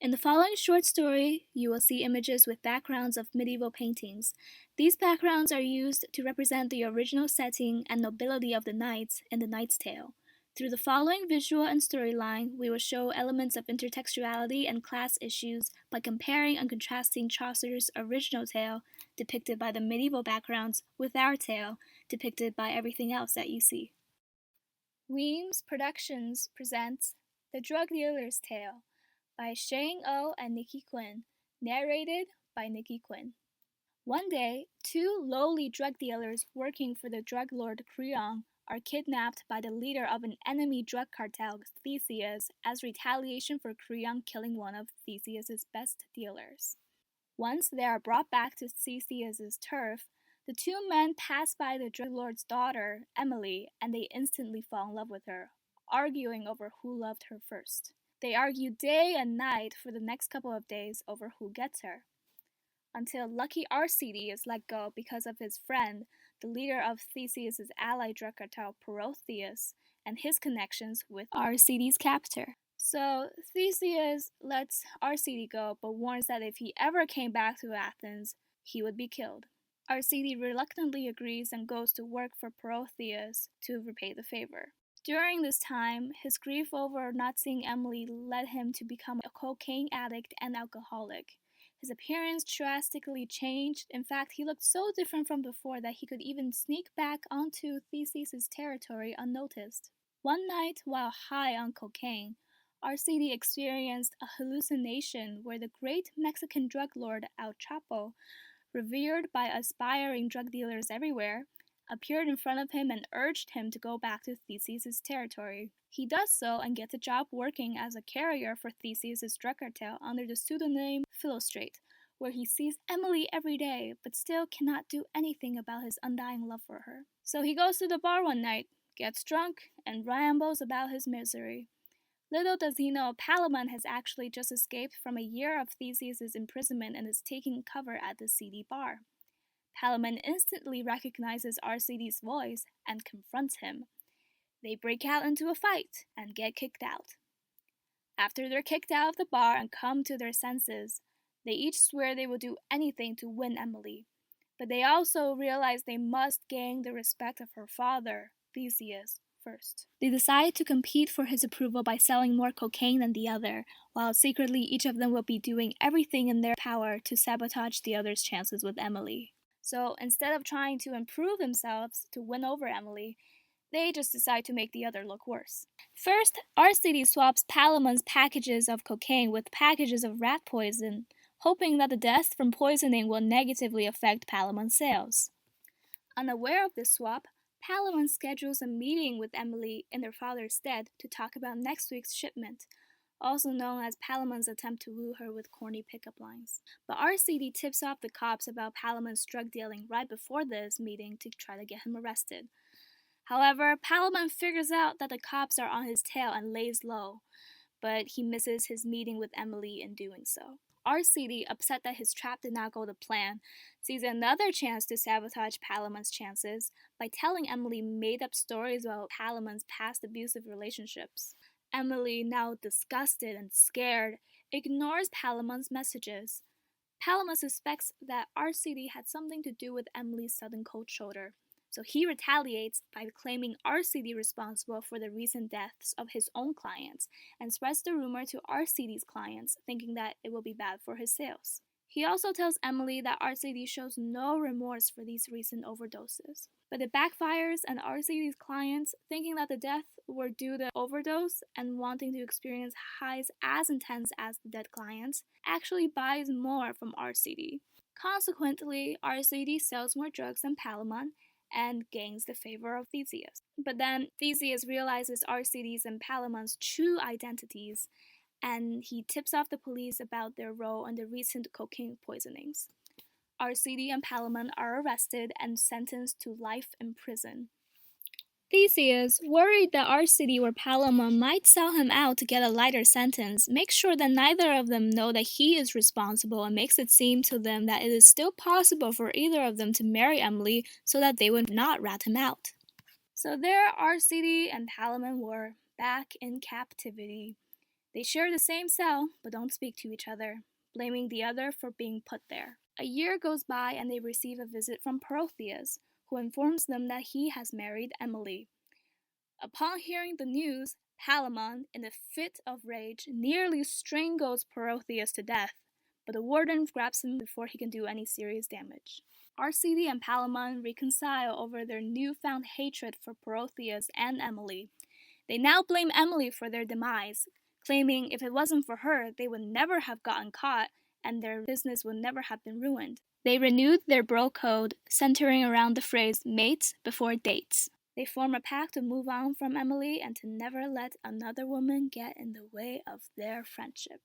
In the following short story, you will see images with backgrounds of medieval paintings. These backgrounds are used to represent the original setting and nobility of the knights in The Knight's Tale. Through the following visual and storyline, we will show elements of intertextuality and class issues by comparing and contrasting Chaucer's original tale, depicted by the medieval backgrounds, with our tale, depicted by everything else that you see. Weems Productions presents The Drug Dealer's Tale by Shane O and Nikki Quinn, narrated by Nikki Quinn. One day, two lowly drug dealers working for the drug lord Creon are kidnapped by the leader of an enemy drug cartel, Theseus, as retaliation for Creon killing one of Theseus's best dealers. Once they are brought back to Theseus's turf, the two men pass by the drug lord's daughter, Emily, and they instantly fall in love with her, arguing over who loved her first. They argue day and night for the next couple of days over who gets her, until lucky Arcady is let go because of his friend, the leader of Theseus's ally drug cartel, Protheus, and his connections with Arcady's captor. So Theseus lets Arcady go, but warns that if he ever came back to Athens, he would be killed. Arcady reluctantly agrees and goes to work for Protheus to repay the favor. During this time, his grief over not seeing Emily led him to become a cocaine addict and alcoholic. His appearance drastically changed. In fact, he looked so different from before that he could even sneak back onto Theseus' territory unnoticed. One night, while high on cocaine, Arcady experienced a hallucination where the great Mexican drug lord El Chapo, revered by aspiring drug dealers everywhere, appeared in front of him and urged him to go back to Theseus' territory. He does so and gets a job working as a carrier for Theseus' drug cartel under the pseudonym Philostrate, where he sees Emily every day but still cannot do anything about his undying love for her. So he goes to the bar one night, gets drunk, and rambles about his misery. Little does he know, Palamon has actually just escaped from a year of Theseus' imprisonment and is taking cover at the seedy bar. Palamon instantly recognizes Arcady's voice and confronts him. They break out into a fight and get kicked out. After they're kicked out of the bar and come to their senses, they each swear they will do anything to win Emily. But they also realize they must gain the respect of her father, Theseus, first. They decide to compete for his approval by selling more cocaine than the other, while secretly each of them will be doing everything in their power to sabotage the other's chances with Emily. So instead of trying to improve themselves to win over Emily, they just decide to make the other look worse. First, Arcady swaps Palamon's packages of cocaine with packages of rat poison, hoping that the death from poisoning will negatively affect Palamon's sales. Unaware of this swap, Palamon schedules a meeting with Emily in their father's stead to talk about next week's shipment, also known as Palamon's attempt to woo her with corny pickup lines. But Arcady tips off the cops about Palamon's drug dealing right before this meeting to try to get him arrested. However, Palamon figures out that the cops are on his tail and lays low, but he misses his meeting with Emily in doing so. Arcady, upset that his trap did not go to plan, sees another chance to sabotage Palamon's chances by telling Emily made-up stories about Palamon's past abusive relationships. Emily, now disgusted and scared, ignores Palamon's messages. Palamon suspects that Arcady had something to do with Emily's sudden cold shoulder, so he retaliates by claiming Arcady responsible for the recent deaths of his own clients and spreads the rumor to Arcady's clients, thinking that it will be bad for his sales. He also tells Emily that Arcady shows no remorse for these recent overdoses. But it backfires, and Arcady's clients, thinking that the deaths were due to overdose and wanting to experience highs as intense as the dead clients, actually buys more from Arcady. Consequently, Arcady sells more drugs than Palamon and gains the favor of Theseus. But then Theseus realizes Arcady's and Palamon's true identities, and he tips off the police about their role in the recent cocaine poisonings. Arcady and Palamon are arrested and sentenced to life in prison. Theseus, worried that Arcady or Palamon might sell him out to get a lighter sentence, makes sure that neither of them know that he is responsible and makes it seem to them that it is still possible for either of them to marry Emily so that they would not rat him out. So there Arcady and Palamon were, back in captivity. They share the same cell, but don't speak to each other, blaming the other for being put there. A year goes by and they receive a visit from Protheus, who informs them that he has married Emily. Upon hearing the news, Palamon, in a fit of rage, nearly strangles Protheus to death, but the warden grabs him before he can do any serious damage. Arcady and Palamon reconcile over their newfound hatred for Protheus and Emily. They now blame Emily for their demise, claiming if it wasn't for her, they would never have gotten caught and their business would never have been ruined. They renewed their bro code, centering around the phrase mates before dates. They form a pact to move on from Emily and to never let another woman get in the way of their friendship.